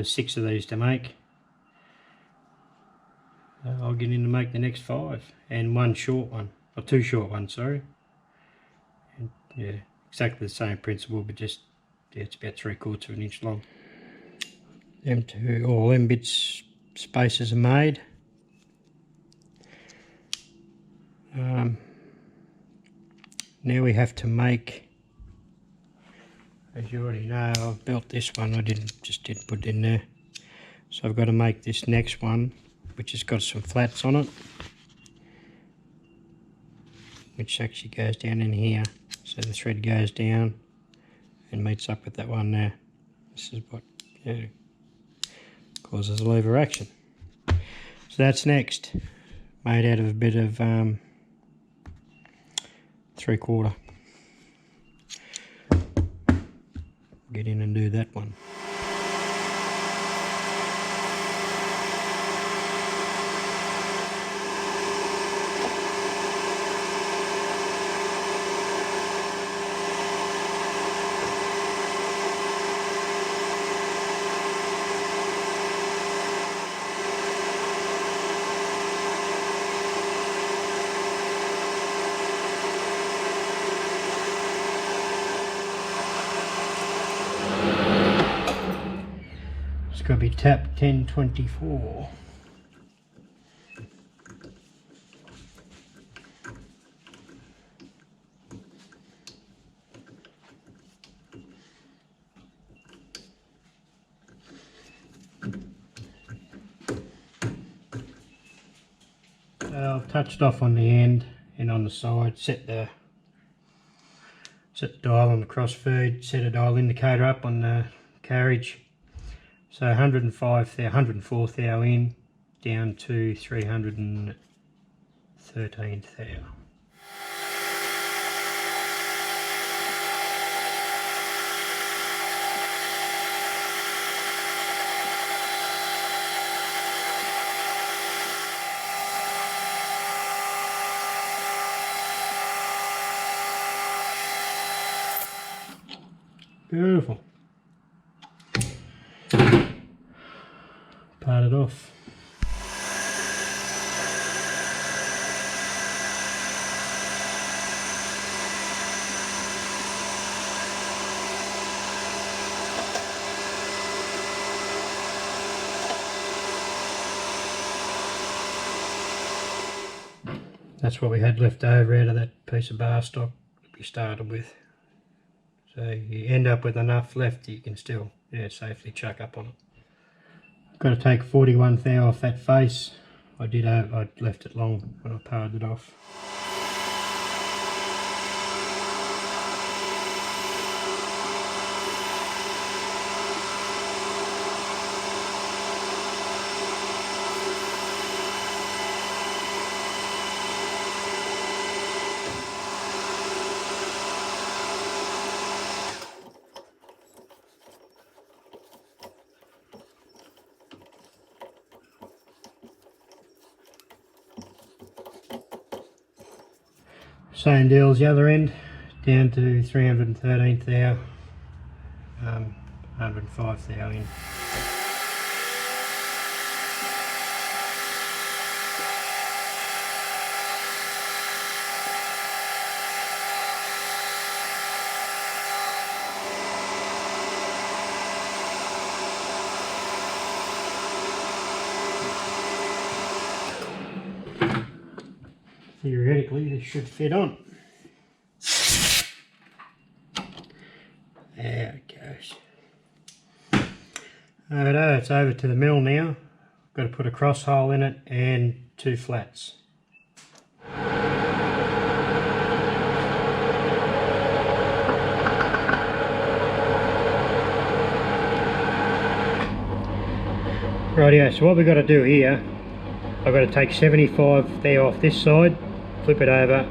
there's 6 of these to make. I'll get in to make the next 5 and 1 short one, or 2 short ones, sorry. And yeah, exactly the same principle, but just yeah, it's about 3/4 of an inch long. All them bits spaces are made. Now we have to make, as you already know, I've built this one. I didn't put it in there. So I've got to make this next one, which has got some flats on it, which actually goes down in here. So the thread goes down and meets up with that one there. This is what causes a lever action. So that's next, made out of a bit of 3/4. Get in and do that one. It's got to be tap 1024. I've touched off on the end and on the side, set the dial on the cross feed, set a dial indicator up on the carriage. So 104 thou in, down to 313 thou. Beautiful. Part it off. That's what we had left over out of that piece of bar stock that we started with. So you end up with enough left you can still safely chuck up on it. Got to take 41 thou off that face. I left it long when I powered it off. Same deal as the other end, down to 313 thou, 105 thou in. Theoretically this should fit on. There it goes. Righto, it's over to the mill now. Got to put a cross hole in it and 2 flats. Rightio, so what we've got to do here, I've got to take 75 thou off this side, flip it over,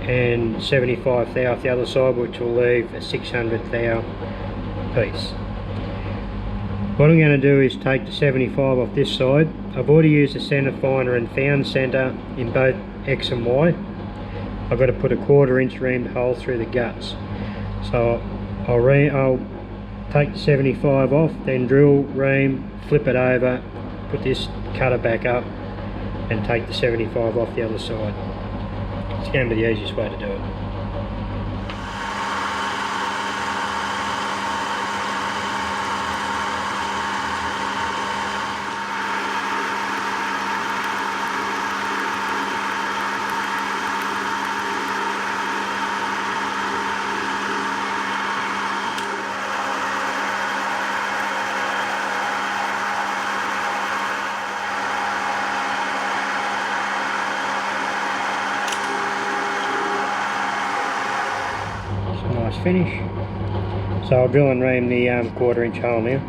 and 75 thou off the other side, which will leave a 600 thou piece. What I'm going to do is take the 75 off this side. I've already used the centre finder and found centre in both X and Y. I've got to put a 1/4 inch reamed hole through the guts. So I'll take the 75 off, then drill, ream, flip it over, put this cutter back up and take the 75 off the other side. It's going to be the easiest way to do it. Nice finish. So I'll drill and ream the 1/4 inch hole now.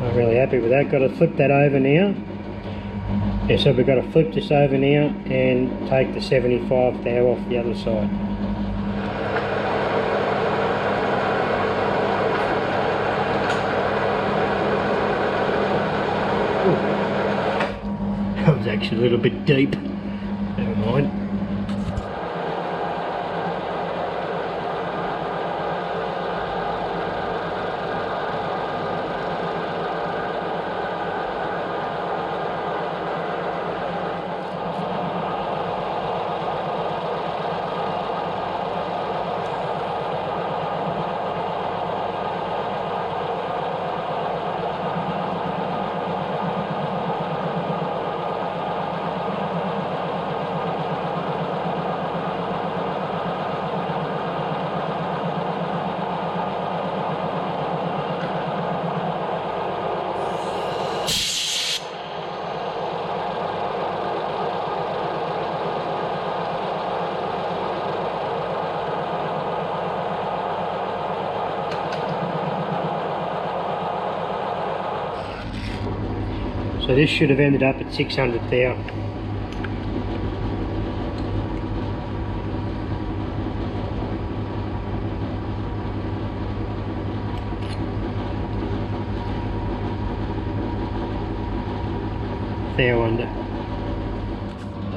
I'm really happy with that. Got to flip that over now. Yeah, so we've got to flip this over now and take the 75 thou off the other side. Ooh. That was actually a little bit deep. Never mind. So this should have ended up at 600 thou. Thou under.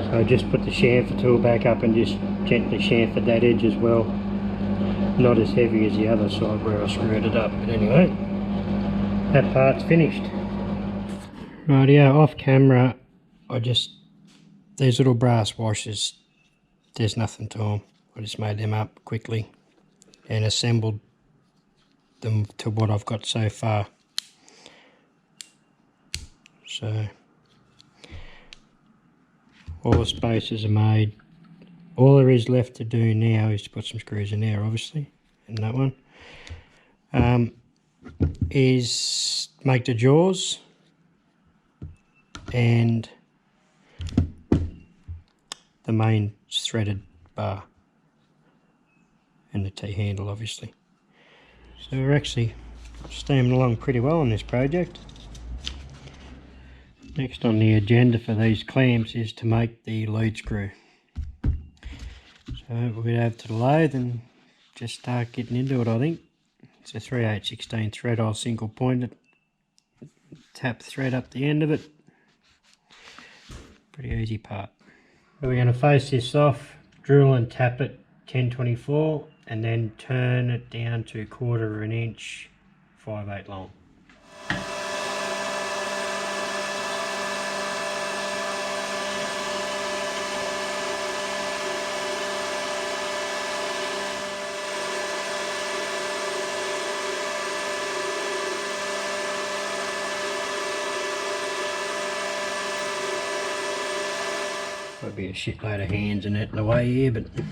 So I just put the chamfer tool back up and just gently chamfered that edge as well. Not as heavy as the other side where I screwed it up, but anyway, that part's finished. Rightio, off camera, these little brass washers, there's nothing to them. I just made them up quickly and assembled them to what I've got so far. So, all the spaces are made. All there is left to do now is to put some screws in there, obviously, and that one. Is make the jaws and the main threaded bar and the T-handle, obviously. So we're actually steaming along pretty well on this project. Next on the agenda for these clamps is to make the lead screw. So we're going to have to the lathe and just start getting into it, I think. It's a 3/8/16 thread. I'll single point it, tap the thread up the end of it. Pretty easy part. So we're going to face this off, drill and tap it 10/24 and then turn it down to 1/4 inch 5/8 long. Might be a shitload of hands and that in the way here, but it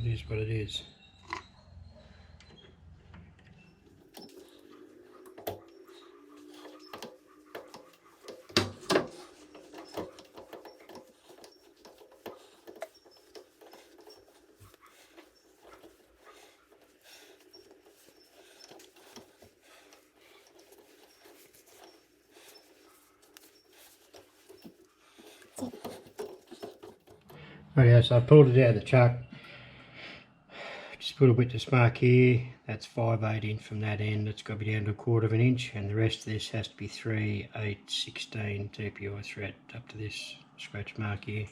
is what it is. Right, so I pulled it out of the chuck. Just put a witness mark here. That's 5/8 in from that end. It's got to be down to 1/4 of an inch, and the rest of this has to be 3, 8, 16 TPI thread up to this scratch mark here.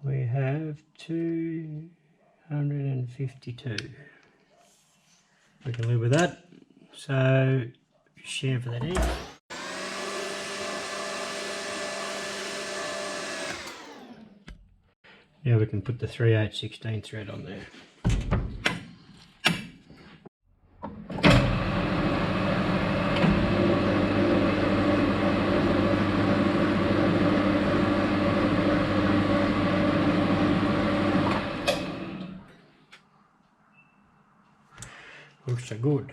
We have 252. We can live with that. So, chamfer that in. Now we can put the 3, 8, 16 thread on there. Looks so good.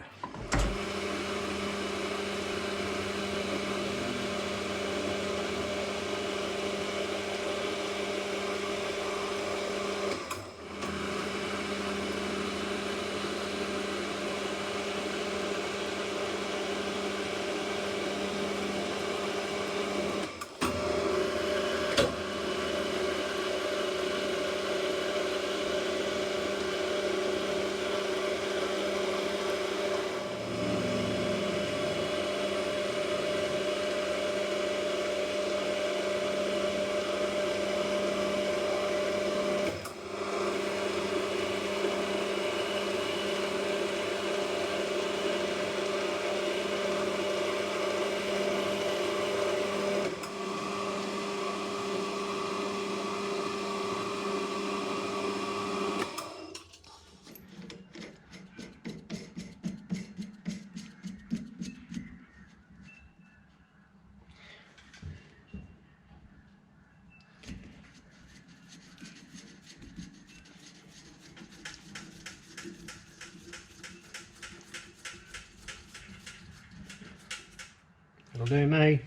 That'll do me.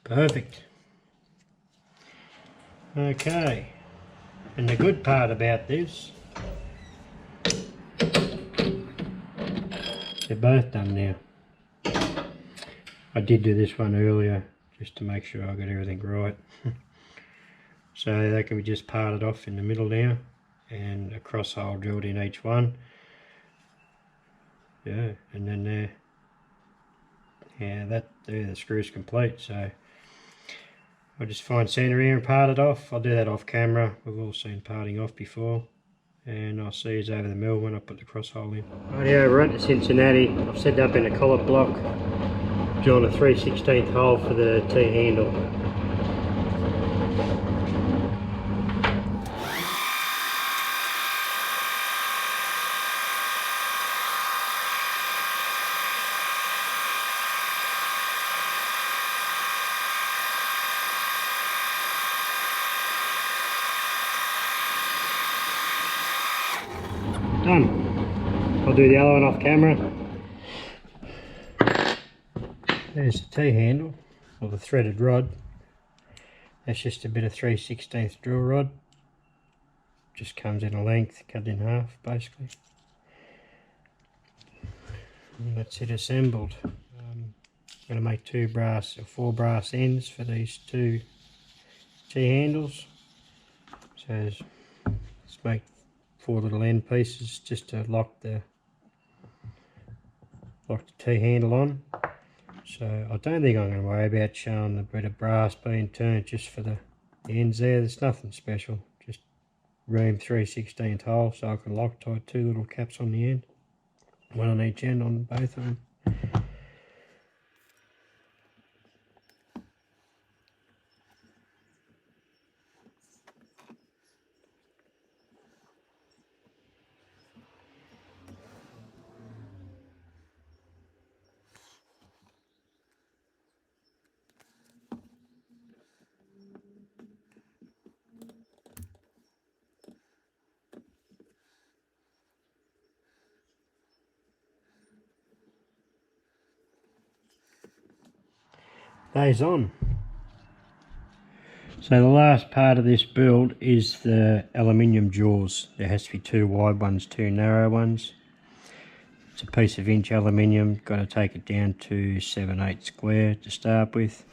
Perfect. Okay, and the good part about this, they're both done now. I did do this one earlier just to make sure I got everything right. So they can be just parted off in the middle now, and a cross hole drilled in each one. Yeah, and then there, yeah, the screw's complete. So I'll just find centre here and part it off. I'll do that off camera. We've all seen parting off before, and I'll see you over the mill when I put the cross hole in. Rightio, we're at Cincinnati. I've set it up in a collet block, drawn a 3/16 hole for the T-handle. Done. I'll do the other one off camera. There's the T-handle, or the threaded rod. That's just a bit of 3/16 drill rod. Just comes in a length, cut in half basically. And that's it assembled. I'm going to make 4 brass ends for these 2 T-handles. So let's make 4 little end pieces just to lock the T-handle on. So I don't think I'm going to worry about showing the bit of brass being turned just for the ends there. There's nothing special, just room 3/16 hole so I can Loctite 2 little caps on the end, one on each end on both of them. Day's on. So the last part of this build is the aluminium jaws. There has to be 2 wide ones, 2 narrow ones. It's a piece of inch aluminium, got to take it down to 7/8 square to start with.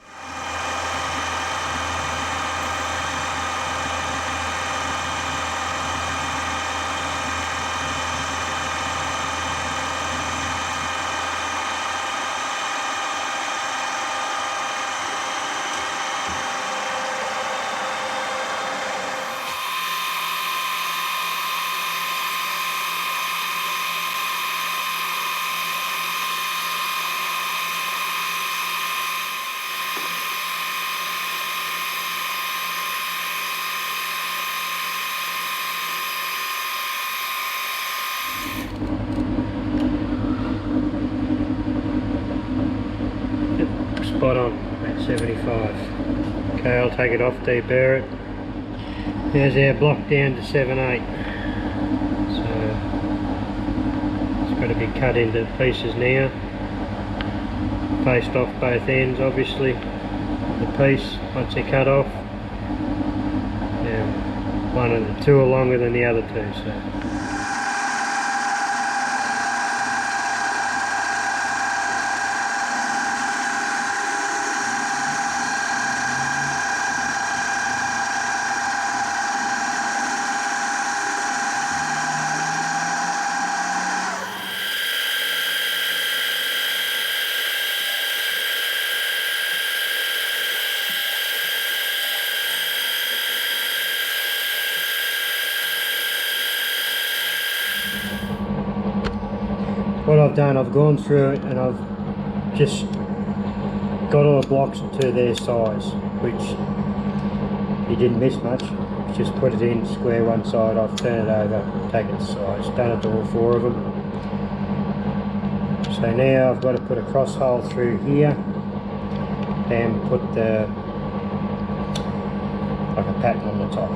Spot on at 75. Okay, I'll take it off, deburr it. There's our block down to 7/8. So it's got to be cut into pieces now. Faced off both ends, obviously. The piece, once they're cut off, one of the 2 are longer than the other 2. So. What I've done, I've gone through it and I've just got all the blocks to their size, which you didn't miss much. Just put it in, square one side off, turn it over, take it to size. Done it to all 4 of them. So now I've got to put a cross hole through here and put like a pattern on the top.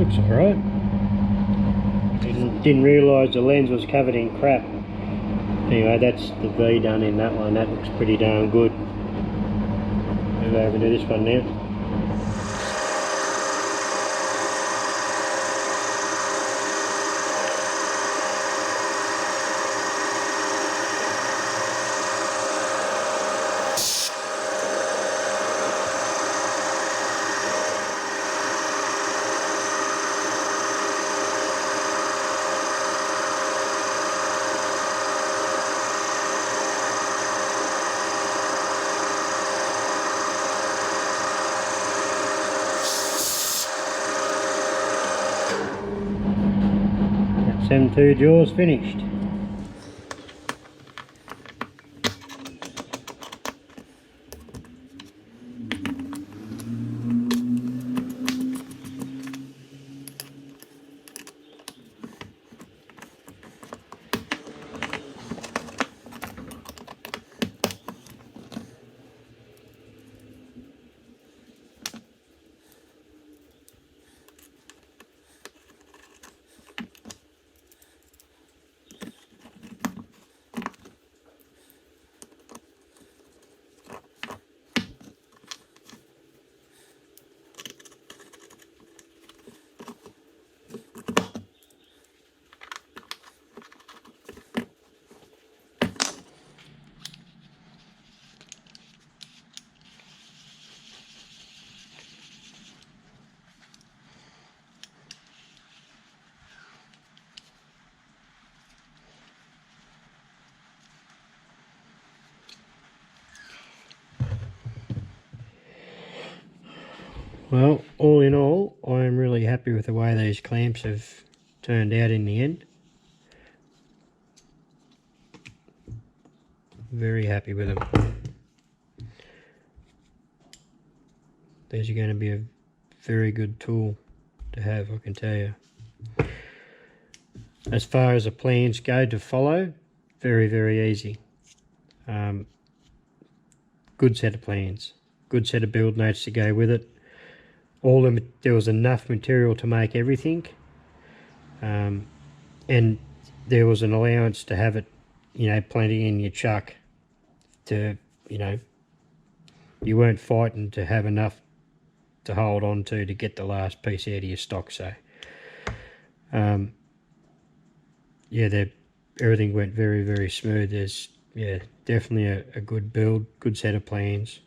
looks alright. Didn't realise the lens was covered in crap. Anyway, that's the V done in that one. That looks pretty darn good. Move over to this one now. That's 2 jaws finished. Well, all in all, I am really happy with the way these clamps have turned out in the end. Very happy with them. These are going to be a very good tool to have, I can tell you. As far as the plans go to follow, very, very easy. Good set of plans, good set of build notes to go with it. There was enough material to make everything, and there was an allowance to have it, you know, plenty in your chuck to, you know, you weren't fighting to have enough to hold on to get the last piece out of your stock. So yeah, everything went very, very smooth. There's, yeah, definitely a good build, good set of plans,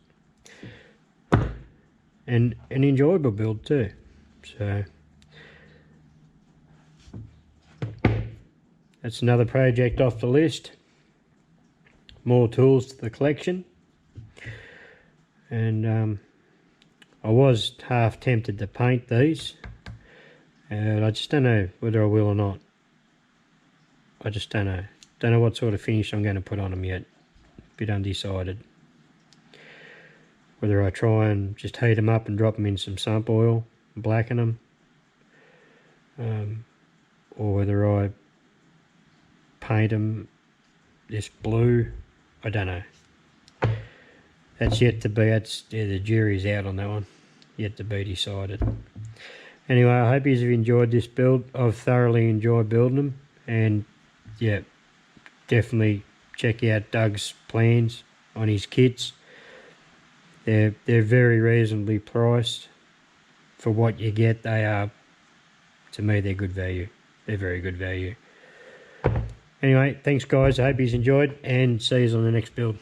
and an enjoyable build too. So that's another project off the list. More tools to the collection. And I was half tempted to paint these, and I just don't know whether I will or not. I just don't know. Don't know what sort of finish I'm going to put on them yet. Bit undecided. Whether I try and just heat them up and drop them in some sump oil and blacken them, or whether I paint them this blue. I don't know. That's yet to be. Yeah, the jury's out on that one. Yet to be decided. Anyway, I hope you've enjoyed this build. I've thoroughly enjoyed building them, and yeah, definitely check out Doug's plans on his kits. They're very reasonably priced for what you get. They are, to me, they're good value. They're very good value. Anyway, thanks guys. I hope you've enjoyed, and see you on the next build.